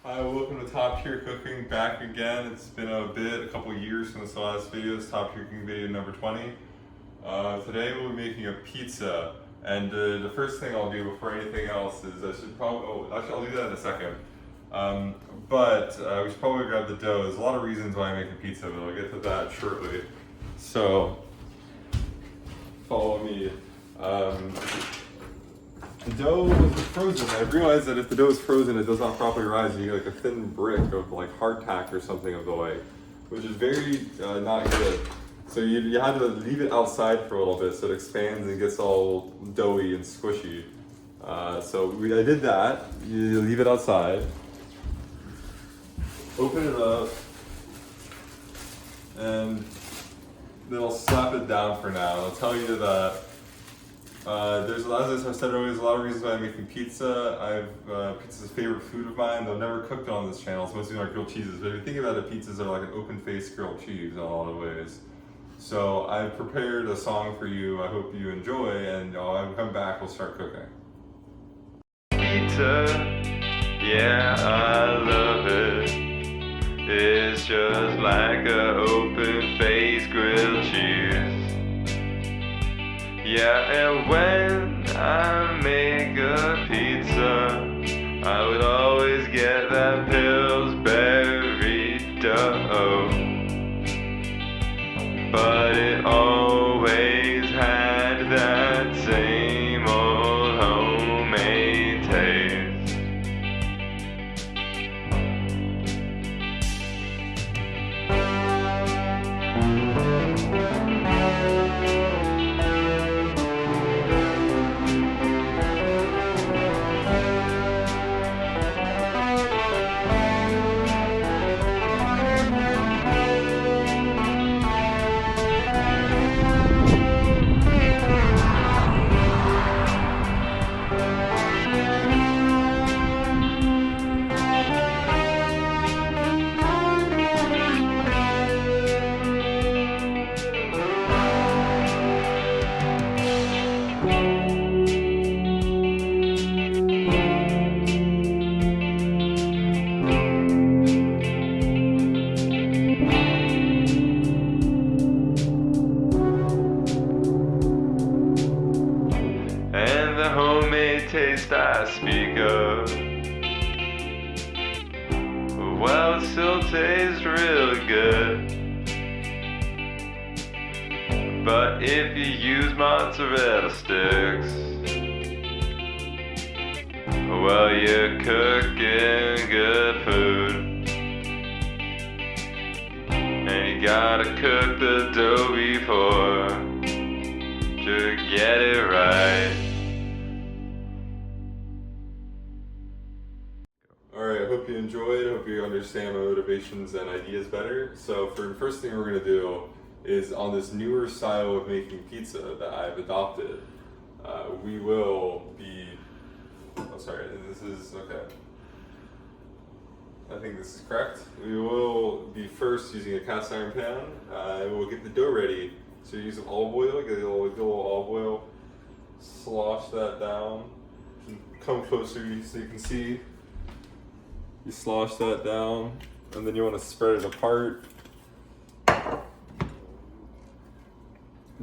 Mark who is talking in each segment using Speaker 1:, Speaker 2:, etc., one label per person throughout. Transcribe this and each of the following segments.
Speaker 1: Hi, welcome to Top Tier Cooking, back again. It's been a couple years since the last video. It's Top Tier Cooking video number 20. Today we'll be making a pizza, and the first thing I'll do before anything else is actually I'll do that in a second. We should probably grab the dough. There's a lot of reasons why I make a pizza, but I'll get to that shortly. So, follow me. The dough was frozen. I realized that if the dough is frozen, it does not properly rise. You get like a thin brick of like hardtack or something of the way, which is very not good. So you had to leave it outside for a little bit so it expands and gets all doughy and squishy. I did that. You leave it outside, open it up, and then I'll slap it down for now. I'll tell you that as I said earlier, there's a lot of reasons why I'm making pizza. Pizza's a favorite food of mine, though I've never cooked it on this channel. It's mostly like grilled cheeses. But if you think about it, pizzas are like an open-faced grilled cheese in a lot of ways. So I've prepared a song for you. I hope you enjoy, and I'll come back. We'll start cooking. Pizza, yeah, I love it. It's just like an open-faced grilled cheese. Yeah, and when I make a pizza, I would always get that Pillsbury dough, but it always had that same old homemade taste. Taste I speak of, well, it still tastes really good. But if you use mozzarella sticks, well, you're cooking good food. And you gotta cook the dough before to get it right. Alright, I hope you enjoyed. I hope you understand my motivations and ideas better. So for the first thing we're going to do is on this newer style of making pizza that I've adopted, we will be, okay. I think this is correct. We will be first using a cast iron pan. We'll get the dough ready. So you use some olive oil, get a little olive oil, slosh that down, come closer so you can see. You slosh that down, and then you want to spread it apart.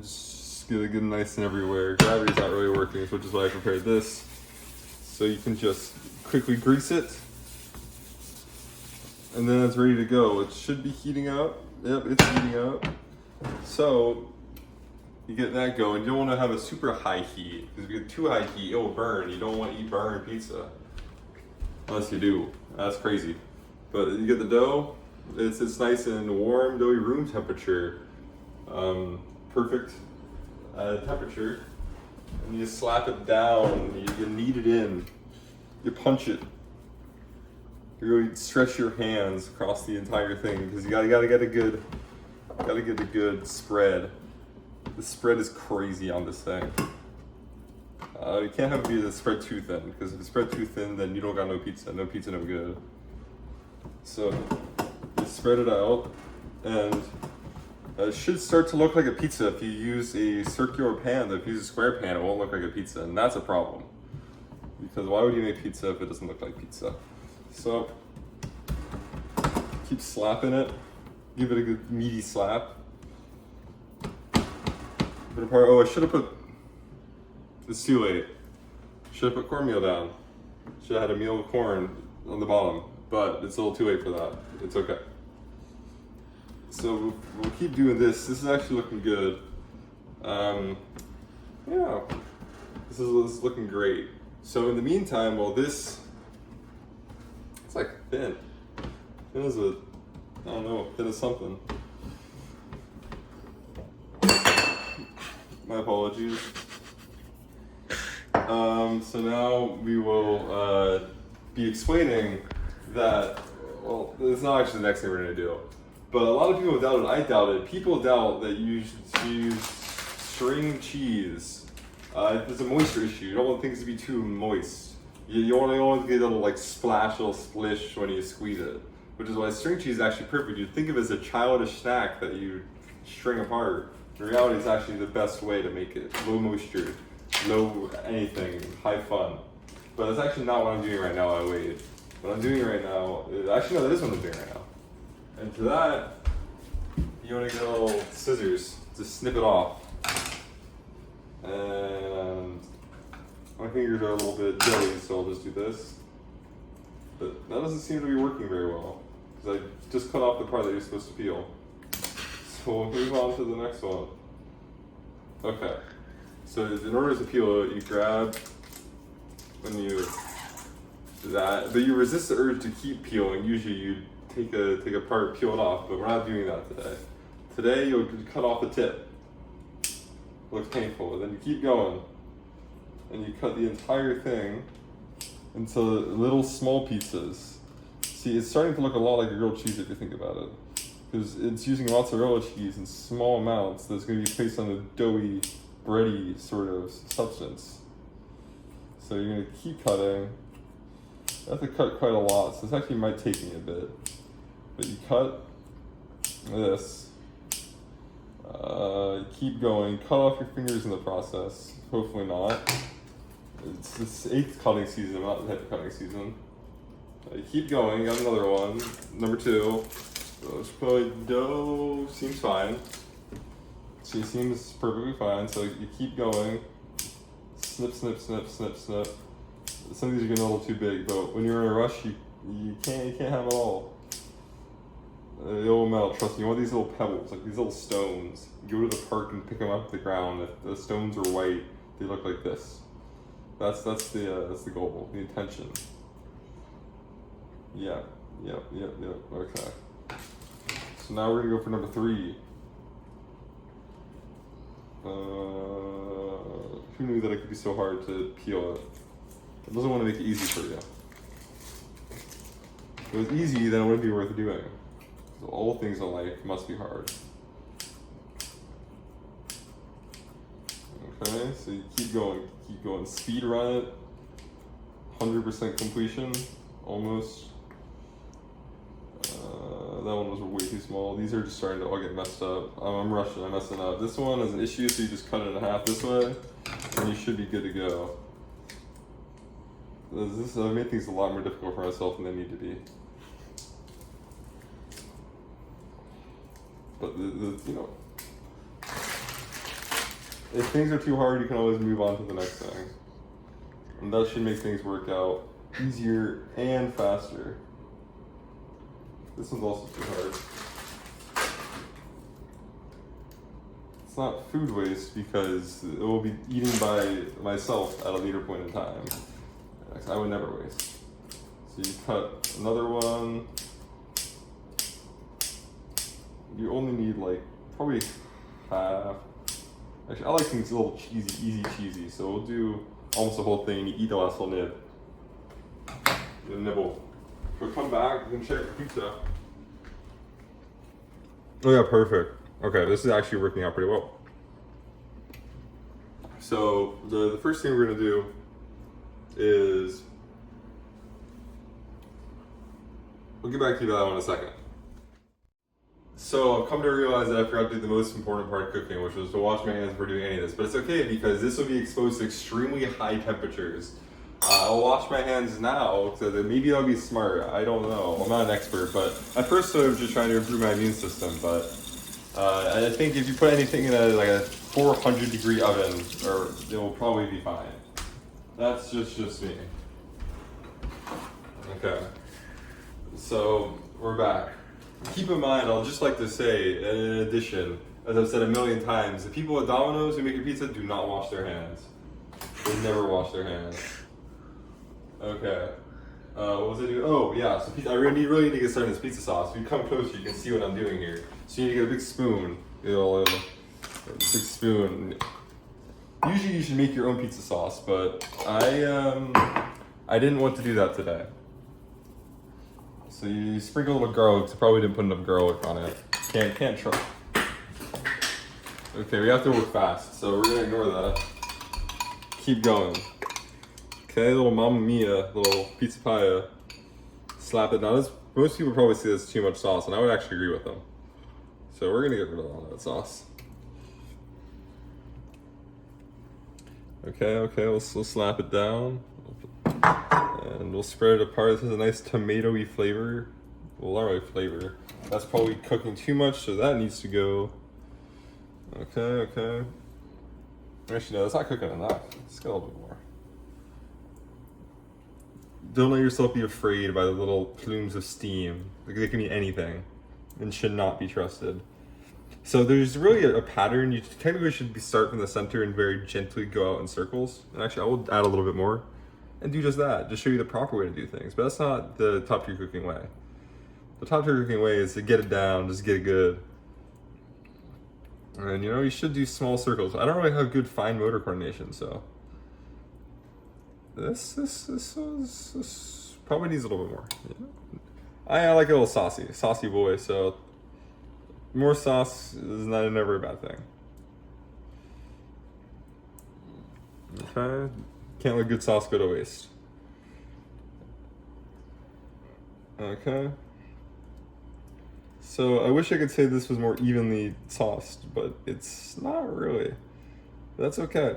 Speaker 1: Just get it nice and everywhere. Gravity's not really working, which is why I prepared this. So you can just quickly grease it, and then it's ready to go. It should be heating up. Yep, it's heating up. So you get that going. You don't want to have a super high heat, because if you get too high heat, it will burn. You don't want to eat burned pizza. Unless you do, that's crazy. But you get the dough, it's nice and warm, doughy, room temperature, perfect temperature. And you slap it down, you knead it in, you punch it. You really stretch your hands across the entire thing because you gotta get a good spread. The spread is crazy on this thing. You can't have it be the spread too thin, because if it's spread too thin, then you don't got no pizza. No pizza, no good. So you spread it out, and it should start to look like a pizza. If you use a circular pan, if you use a square pan, it won't look like a pizza, and that's a problem. Because why would you make pizza if it doesn't look like pizza? So keep slapping it. Give it a good meaty slap. Put apart. Oh, I should have put. It's too late. Should have put cornmeal down. Should have had a meal of corn on the bottom, but it's a little too late for that. It's okay. So we'll keep doing this. This is actually looking good. Yeah, this is looking great. So in the meantime, well, it's like thin. Thin as a, I don't know, thin as something. My apologies. So now we will be explaining that, well, it's not actually the next thing we're going to do. But a lot of people doubted, I doubted, people doubt that you should use string cheese. There's a moisture issue. You don't want things to be too moist. You want to get a little like splash, a little splish when you squeeze it. Which is why string cheese is actually perfect. You'd think of it as a childish snack that you string apart. In reality, it's actually the best way to make it. Low moisture, low anything, high fun. But that's actually not what I'm doing right now, I wait. What I'm doing right now, actually no, that is what I'm doing right now. And to that, you want to get a little scissors to snip it off. And my fingers are a little bit jelly, so I'll just do this. But that doesn't seem to be working very well, because I just cut off the part that you're supposed to peel. So we'll move on to the next one. Okay, so in order to peel it, you grab, when you do that, but you resist the urge to keep peeling. Usually you take a part, peel it off, but we're not doing that today. Today you'll cut off the tip. Looks painful, and then you keep going, and you cut the entire thing into little small pieces. See, it's starting to look a lot like a grilled cheese if you think about it, because it's using mozzarella cheese in small amounts that's going to be placed on a doughy, bready sort of substance. So you're going to keep cutting. You have to cut quite a lot, so this actually might take me a bit. But you cut this. Keep going. Cut off your fingers in the process. Hopefully not. It's this 8th cutting season, not the type of cutting season. You keep going. You got another one. Number 2. So it's probably dough. Seems fine. She seems perfectly fine. So you keep going. Snip, snip, snip, snip, snip. Some of these are getting a little too big, but when you're in a rush, you can't have it all. They will melt, trust me. You want these little pebbles, like these little stones. You go to the park and pick them up off the ground. If the stones are white, they look like this. That's the goal, the intention. Yeah. Okay. So now we're gonna go for number 3. Who knew that it could be so hard to peel it? It doesn't want to make it easy for you. If it was easy, then it wouldn't be worth doing. So all things in life must be hard. Okay, so you keep going. Speed run it. 100% completion, almost. That one was way too small. These are just starting to all get messed up. I'm rushing, I'm messing up. This one is an issue, so you just cut it in half this way, and you should be good to go. I've made things a lot more difficult for myself than they need to be. But you know, if things are too hard, you can always move on to the next thing. And that should make things work out easier and faster. This one's also too hard. It's not food waste because it will be eaten by myself at a later point in time. I would never waste. So you cut another one. You only need like probably half. Actually, I like things a little cheesy, easy cheesy. So we'll do almost the whole thing and you eat the last little nib. The nibble. We'll come back and check the pizza. Oh yeah, perfect. Okay, this is actually working out pretty well. So the first thing we're gonna do is, we'll get back to you about that one in a second. So I've come to realize that I forgot to do the most important part of cooking, which was to wash my hands before doing any of this. But it's okay because this will be exposed to extremely high temperatures. I'll wash my hands now, so that maybe I'll be smart. I don't know. I'm not an expert, but at first I was just trying to improve my immune system. But I think if you put anything in like a 400-degree oven, it will probably be fine. That's just me. Okay. So we're back. Keep in mind, I'll just like to say, in addition, as I've said a million times, the people at Domino's who make your pizza do not wash their hands. They never wash their hands. Okay. What was I doing? Oh, yeah. So I really need to get started in this pizza sauce. If you come closer, you can see what I'm doing here. So you need to get a big spoon. A big spoon. Usually you should make your own pizza sauce, but I didn't want to do that today. So you sprinkle a little garlic. So probably didn't put enough garlic on it. Can't try. Okay, we have to work fast, so we're gonna ignore that. Keep going. Okay, little Mamma Mia, little pizza pie. Slap it down. Most people probably see this too much sauce, and I would actually agree with them. So we're gonna get rid of all that sauce. Okay, we'll slap it down. And we'll spread it apart. This is a nice tomatoey flavor. Well, not really flavor. That's probably cooking too much, so that needs to go. Okay. Actually, no, it's not cooking enough. Let's get a little bit more. Don't let yourself be afraid by the little plumes of steam. They can be anything and should not be trusted. So there's really a pattern. You technically should start from the center and very gently go out in circles. And actually, I will add a little bit more and do just that. Just show you the proper way to do things. But that's not the top tier cooking way. The top tier cooking way is to get it down, just get it good. And you should do small circles. I don't really have good fine motor coordination, so this probably needs a little bit more. Yeah. I like it a little saucy boy. So more sauce is never a bad thing. Okay, can't let good sauce go to waste. Okay. So I wish I could say this was more evenly sauced, but it's not really. That's okay.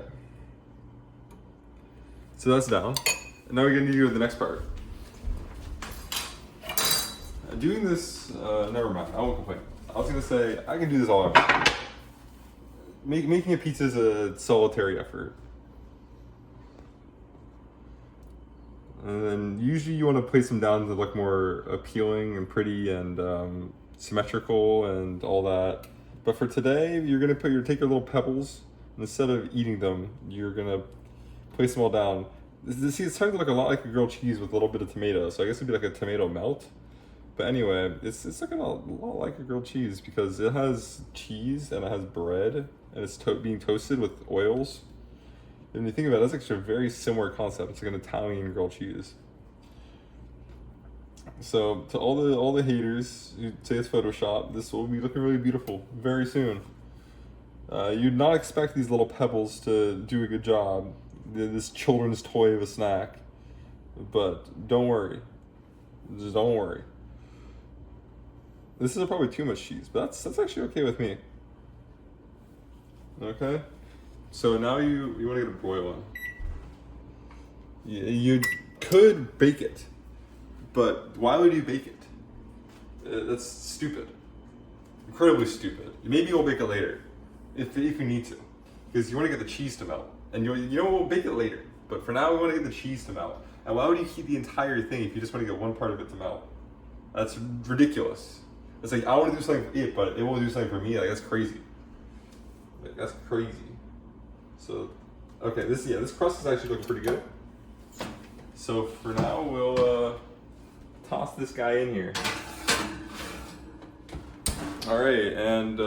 Speaker 1: So that's down. And now we're gonna do the next part. Doing this, never mind, I won't complain. I was gonna say, I can do this all I want. Making a pizza is a solitary effort. And then usually you want to place them down to look more appealing and pretty and symmetrical and all that. But for today, you're gonna take your little pebbles, and instead of eating them, you're gonna place them all down. See, it's starting to look a lot like a grilled cheese with a little bit of tomato, so I guess it'd be like a tomato melt. But anyway, it's looking a lot like a grilled cheese because it has cheese and it has bread and it's being toasted with oils. And when you think about it, that's actually a very similar concept. It's like an Italian grilled cheese. So to all the haters who say it's Photoshop, this will be looking really beautiful very soon. You'd not expect these little pebbles to do a good job. This children's toy of a snack. But don't worry. Just don't worry. This is probably too much cheese, but that's actually okay with me. Okay? So now you want to get a broiling. You could bake it, but why would you bake it? That's stupid. Incredibly stupid. Maybe you'll bake it later, if you need to, because you want to get the cheese to melt. And we'll bake it later, but for now we want to get the cheese to melt. And why would you heat the entire thing if you just want to get one part of it to melt? That's ridiculous. It's like, I want to do something for it, but it won't do something for me. Like, that's crazy. Like, that's crazy. So, okay, this crust is actually looking pretty good. So for now, we'll toss this guy in here. All right, and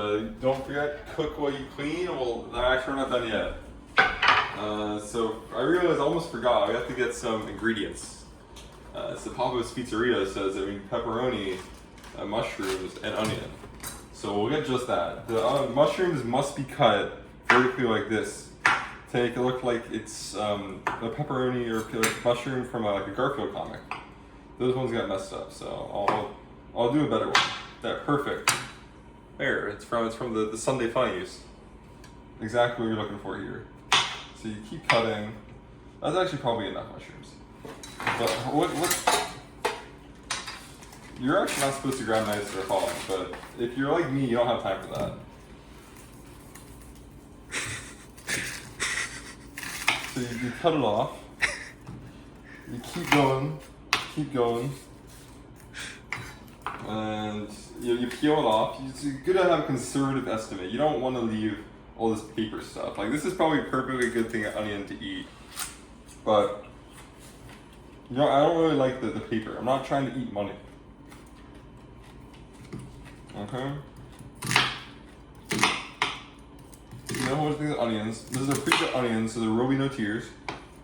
Speaker 1: don't forget, cook while you clean. Well, actually, we're not done yet. So I realized I almost forgot. We have to get some ingredients. So Papa's Pizzeria says that we need pepperoni, mushrooms, and onion. So we'll get just that. The mushrooms must be cut vertically like this to make it look like it's a pepperoni or like mushroom from like a Garfield comic. Those ones got messed up, so I'll do a better one. That perfect. There, it's from the Sunday Funnies. Exactly what you're looking for here. So you keep cutting. That's actually probably enough mushrooms. But what? You're actually not supposed to grab knives that are falling, but if you're like me, you don't have time for that. So you cut it off. You keep going, and you peel it off. It's good to have a conservative estimate. You don't want to leave all this paper stuff. Like this is probably a perfectly good thing onion to eat, but you know I don't really like the paper. I'm not trying to eat money. Okay. You know what I think of onions? This is a pre-cut onions, so there will be no tears.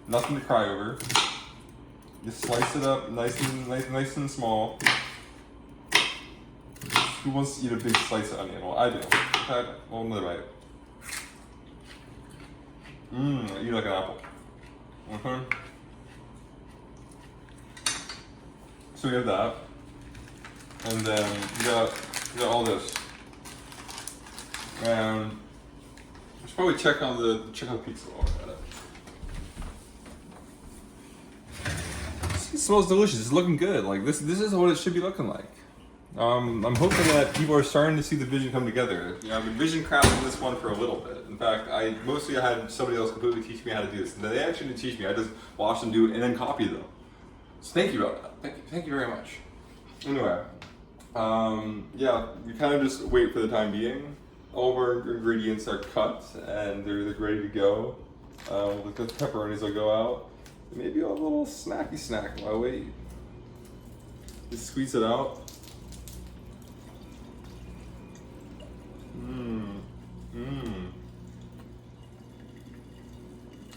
Speaker 1: Nothing to cry over. You slice it up nice and small. Who wants to eat a big slice of onion? Well, I do. Okay. Well, another bite. I eat like an apple. Okay. So we have that, and then you got all this, and we should probably check on the pizza while we're at it. It smells delicious. It's looking good. Like this is what it should be looking like. I'm hoping that people are starting to see the vision come together. You know, I've been vision crafting this one for a little bit. In fact, I mostly had somebody else completely teach me how to do this. And they actually didn't teach me. I just watched them do it and then copy them. So thank you about that. Thank you very much. Anyway, yeah, we kind of just wait for the time being. All of our ingredients are cut and they're ready to go. The pepperonis will go out. Maybe a little snacky snack while I wait. Just squeeze it out.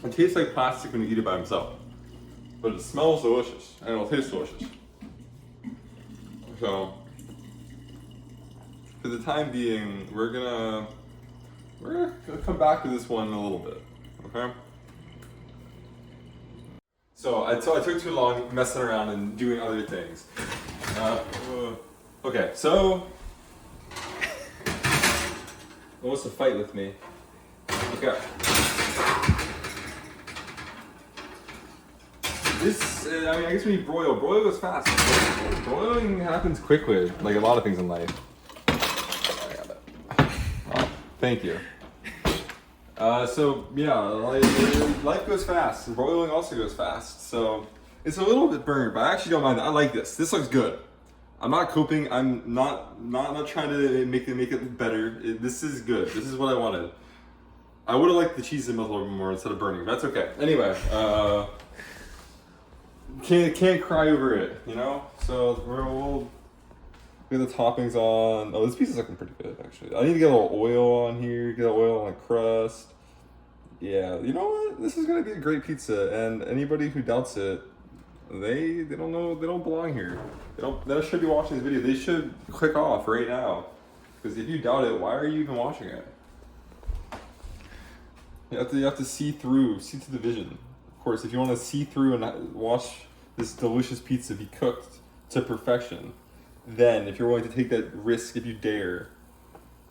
Speaker 1: It tastes like plastic when you eat it by itself, but it smells delicious and it'll taste delicious. So, for the time being, we're gonna come back to this one in a little bit, okay? So I took too long messing around and doing other things. Okay, so who wants to fight with me? Okay. This, I guess when you broil goes fast. Broiling happens quickly, like a lot of things in life. I got it. Oh, thank you. So yeah, life goes fast. Broiling also goes fast. So it's a little bit burned, but I actually don't mind that. I like this. This looks good. I'm not coping. I'm not trying to make it better. This is good. This is what I wanted. I would have liked the cheese to melt a little bit more instead of burning. But that's okay. Anyway, can't cry over it, you know. So we'll get the toppings on. Oh, this piece is looking pretty good actually. I need to get a little oil on here. Get oil on the crust. Yeah, you know what? This is gonna be a great pizza, and anybody who doubts it, they don't know, they don't belong here. They should be watching this video. They should click off right now, because if you doubt it, why are you even watching it? You have to see through the vision. Of course, if you want to see through and watch this delicious pizza be cooked to perfection, then if you're willing to take that risk, if you dare,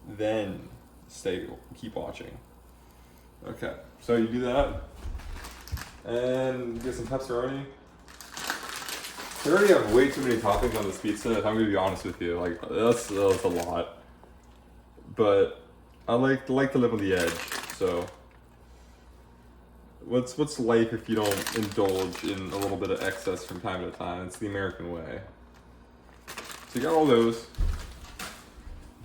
Speaker 1: then keep watching. Okay, so you do that, and get some pepperoni. I already have way too many toppings on this pizza, if I'm gonna be honest with you. Like, that's a lot. But I like to live on the edge, so what's life if you don't indulge in a little bit of excess from time to time? It's the American way. So you got all those.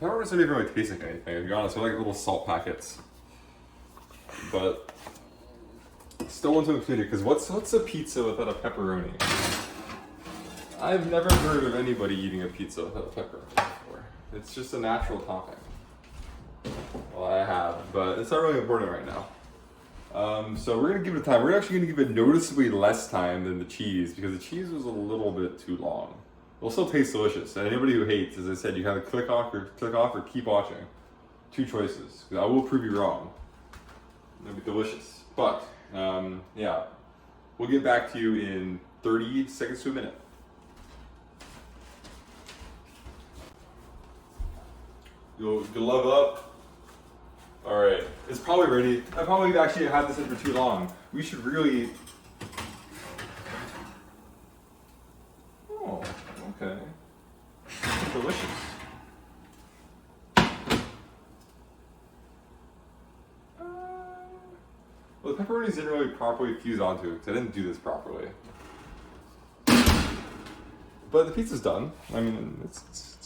Speaker 1: Pepperonis don't even really taste like anything, to be honest. They're like little salt packets. But still want to include it, because what's a pizza without a pepperoni? I've never heard of anybody eating a pizza without a pepperoni before. It's just a natural topping. Well, I have, but it's not really important right now. So we're gonna give it time. We're actually gonna give it noticeably less time than the cheese, because the cheese was a little bit too long. It'll still taste delicious. And anybody who hates, as I said, you kind of click off or keep watching. Two choices. I will prove you wrong. It'll be delicious. But yeah, we'll get back to you in 30 seconds to a minute. You'll love up. All right, it's probably ready. I probably actually had this in for too long. We should really Okay. Delicious. Well, the pepperonis didn't really properly fuse onto it because I didn't do this properly. But the pizza's done. I mean, it's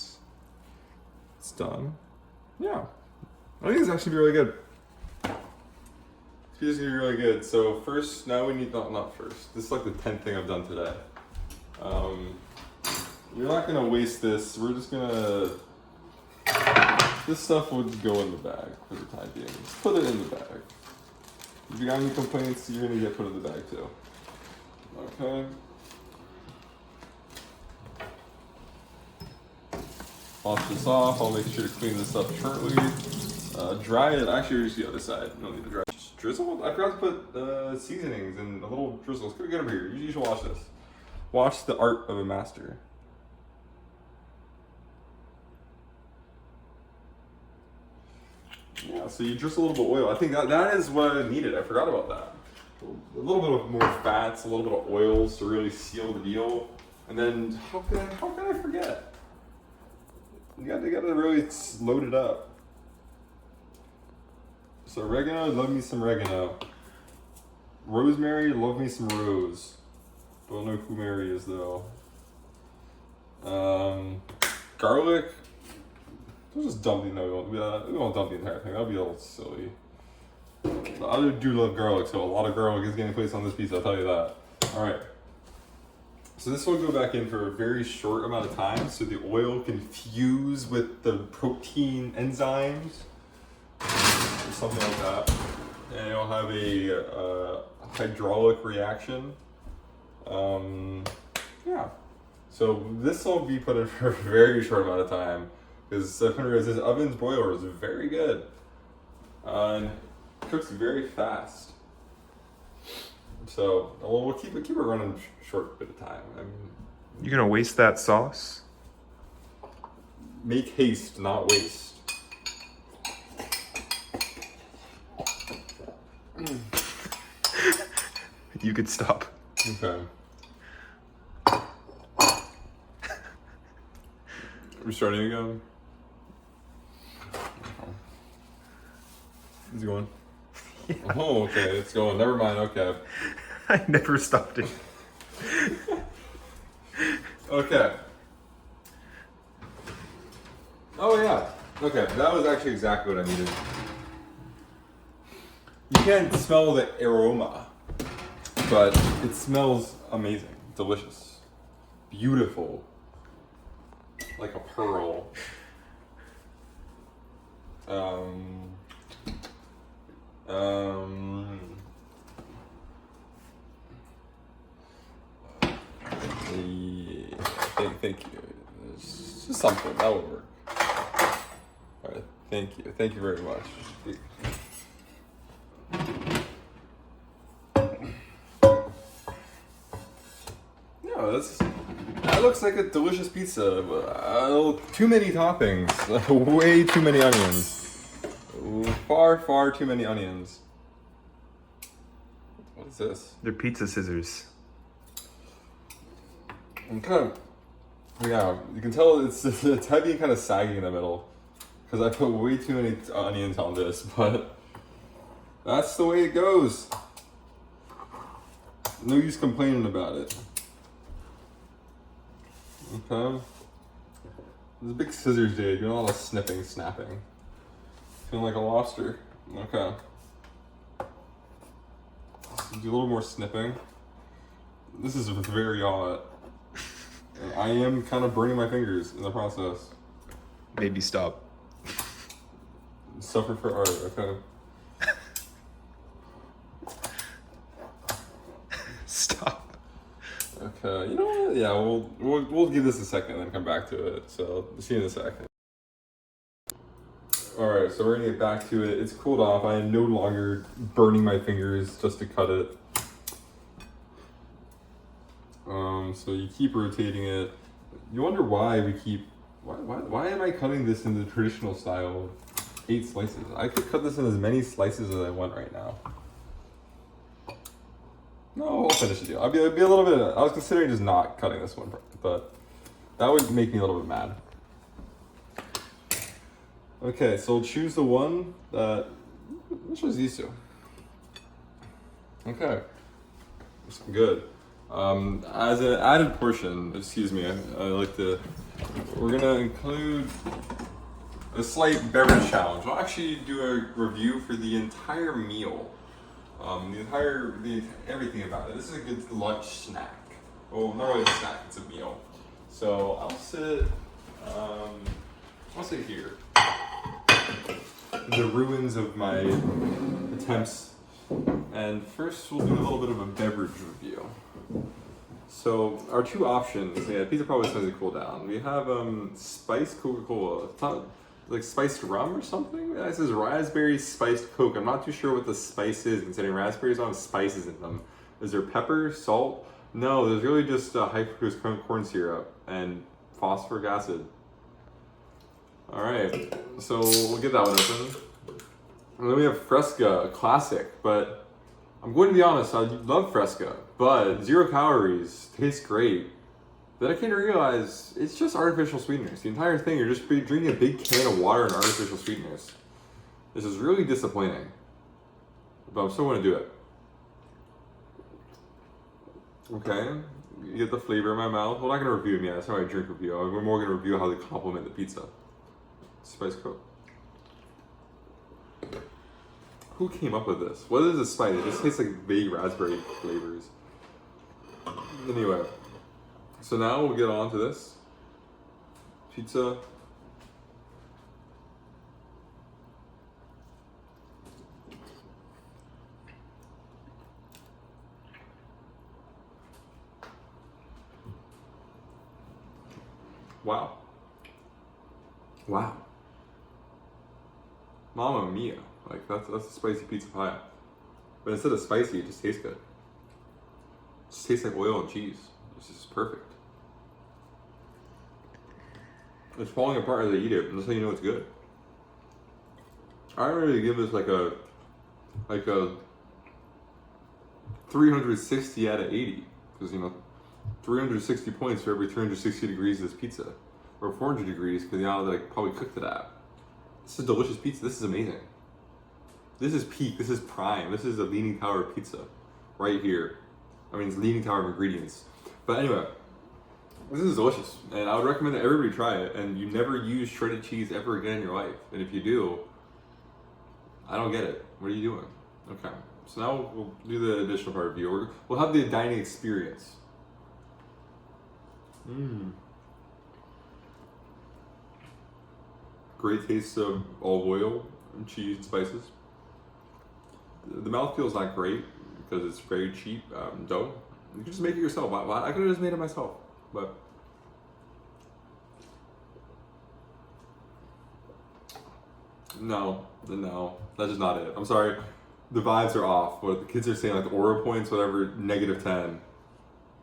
Speaker 1: done. Yeah. I think it's actually really good. This pizza's gonna be really good. So first, now we need, not first. This is like the 10th thing I've done today. You're not gonna waste this. We're just gonna, this stuff would go in the bag for the time being. Just put it in the bag. If you got any complaints, you're gonna get put in the bag too. Okay. Wash this off. I'll make sure to clean this up shortly. Dry it. Actually, use the other side. You don't need to dry. Just drizzle. I forgot to put seasonings and a little drizzle. It's gonna get over here. You should watch this. Watch the art of a master. Yeah, so you drizzle a little bit of oil. I think that is what I needed. I forgot about that. A little bit of more fats, a little bit of oils to really seal the deal. And then how can I forget? You gotta really load it up. So oregano, love me some oregano. Rosemary, love me some rose. Don't know who Mary is though. Garlic. We'll just dump the, no, we won't dump the entire thing. That'll be a little silly. I do love garlic, so a lot of garlic is getting placed on this pizza, I'll tell you that. Alright. So this will go back in for a very short amount of time so the oil can fuse with the protein enzymes. Or something like that. And it'll have a hydraulic reaction. Yeah. So this will be put in for a very short amount of time because this oven's broiler is very good. And cooks very fast. So we'll keep it running short bit of time. I mean,
Speaker 2: you're gonna waste that sauce?
Speaker 1: Make haste, not waste.
Speaker 2: You could stop.
Speaker 1: Okay. We're starting again. Is it going?
Speaker 2: Yeah.
Speaker 1: Oh, okay, it's going. Never mind. Okay.
Speaker 2: I never stopped it.
Speaker 1: Okay. Oh yeah. Okay, that was actually exactly what I needed. You can't smell the aroma, but it smells amazing, delicious, beautiful, like a pearl. Yeah, thank you. It's just something that would work. All right, thank you very much. No, that looks like a delicious pizza. Too many toppings, way too many onions, far too many onions. What is this?
Speaker 2: They're pizza scissors.
Speaker 1: Okay. Yeah, you can tell it's heavy and kind of saggy in the middle because I put way too many onions on this, but that's the way it goes. No use complaining about it. Okay. This is a big scissors day. Doing a lot of snipping, snapping. Feeling like a lobster. Okay. Let's do a little more snipping. This is very hot. And I am kind of burning my fingers in the process.
Speaker 2: Maybe stop.
Speaker 1: Suffer for art, okay.
Speaker 2: Stop.
Speaker 1: Okay, you know what? Yeah, we'll give this a second and then come back to it. So see you in a second. All right, so we're gonna get back to it. It's cooled off. I am no longer burning my fingers just to cut it. So you keep rotating it. You wonder why we keep. Why am I cutting this in the traditional style of 8 slices? I could cut this in as many slices as I want right now. No, I'll finish the deal. I'll be a little bit. I was considering just not cutting this one, but That would make me a little bit mad. Okay, so we'll choose the one that, let's choose these two. Okay, that's good. As an added portion, excuse me, we're gonna include a slight beverage challenge. We'll actually do a review for the entire meal. Everything about it. This is a good lunch snack. Well, not really a snack, it's a meal. So I'll sit here. The ruins of my attempts. And first we'll do a little bit of a beverage review. So our two options, pizza probably says it cool down. We have spiced Coca-Cola. It's not like spiced rum or something. It says raspberry spiced Coke. I'm not too sure what the spice is, considering raspberries don't have spices in them. Is there pepper, salt? No, there's really just high fructose corn syrup and phosphoric acid. All right, so we'll get that one open. And then we have Fresca, a classic, but I'm going to be honest, I love Fresca, but 0 calories, tastes great. Then I came to realize it's just artificial sweeteners. The entire thing, you're just drinking a big can of water and artificial sweeteners. This is really disappointing, but I'm still going to do it. Okay, you get the flavor in my mouth. We're not going to review them yet, that's how I drink review. We're more going to review how they complement the pizza. Spice Coke. Who came up with this? What is the spice? It just tastes like vague raspberry flavors. Anyway, so now we'll get on to this. Pizza. Wow. Wow. Mamma mia. Like, that's a spicy pizza pie. But instead of spicy, it just tastes good. It just tastes like oil and cheese. This is perfect. It's falling apart as I eat it, and that's how you know it's good. I don't really give this like a 360 out of 80. Because, 360 points for every 360 degrees of this pizza. Or 400 degrees, because that I probably cooked it at. This is delicious pizza. This is amazing. This is peak. This is prime. This is a Leaning Tower pizza. Right here. I mean, it's Leaning Tower of ingredients. But anyway, this is delicious. And I would recommend that everybody try it. And you never use shredded cheese ever again in your life. And if you do, I don't get it. What are you doing? Okay. So now we'll do the additional part review. We'll have the dining experience. Great taste of olive oil and cheese and spices. The mouthfeel is not great because it's very cheap dough. You can just make it yourself. I could have just made it myself, but no, that's just not it. I'm sorry, the vibes are off. What the kids are saying, like the Aura points, whatever, -10,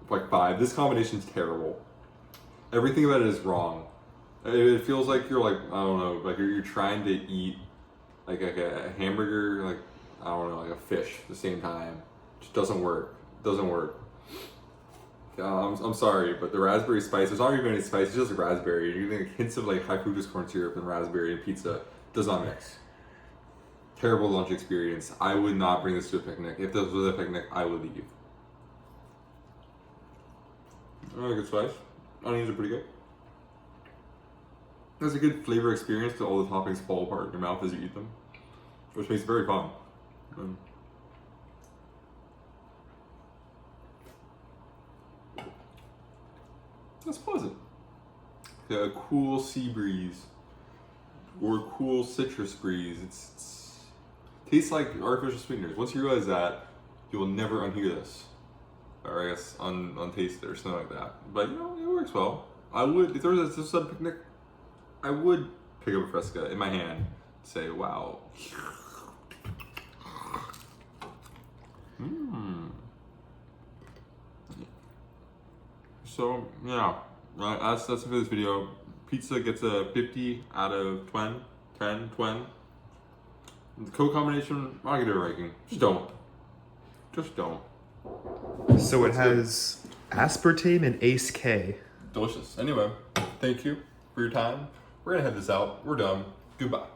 Speaker 1: like 5. This combination's terrible. Everything about it is wrong. It feels like you're like, I don't know, like you're trying to eat like a hamburger, like, I don't know, like a fish at the same time. It just doesn't work. Doesn't work. I'm sorry, but the raspberry spice, there's not even any spice, it's just raspberry. You're getting hints of like high fructose corn syrup and raspberry and pizza. Does not mix. Terrible lunch experience. I would not bring this to a picnic. If this was a picnic, I would leave. Good spice. Onions are pretty good. There's a good flavor experience because all the toppings fall apart in your mouth as you eat them, which makes it very fun. That's pleasant. A cool sea breeze or a cool citrus breeze. It's tastes like artificial sweeteners. Once you realize that, you will never unhear this, or I guess untaste it or something like that. But it works well. I would, if there was a sub picnic, I would pick up a Fresca in my hand and say, wow. So, yeah, that's it for this video. Pizza gets a 50 out of 10. The Coke combination, I'll give it a ranking. Just don't.
Speaker 2: So it has aspartame and Ace K.
Speaker 1: delicious. Anyway, thank you for your time. We're gonna head this out. We're done. Goodbye.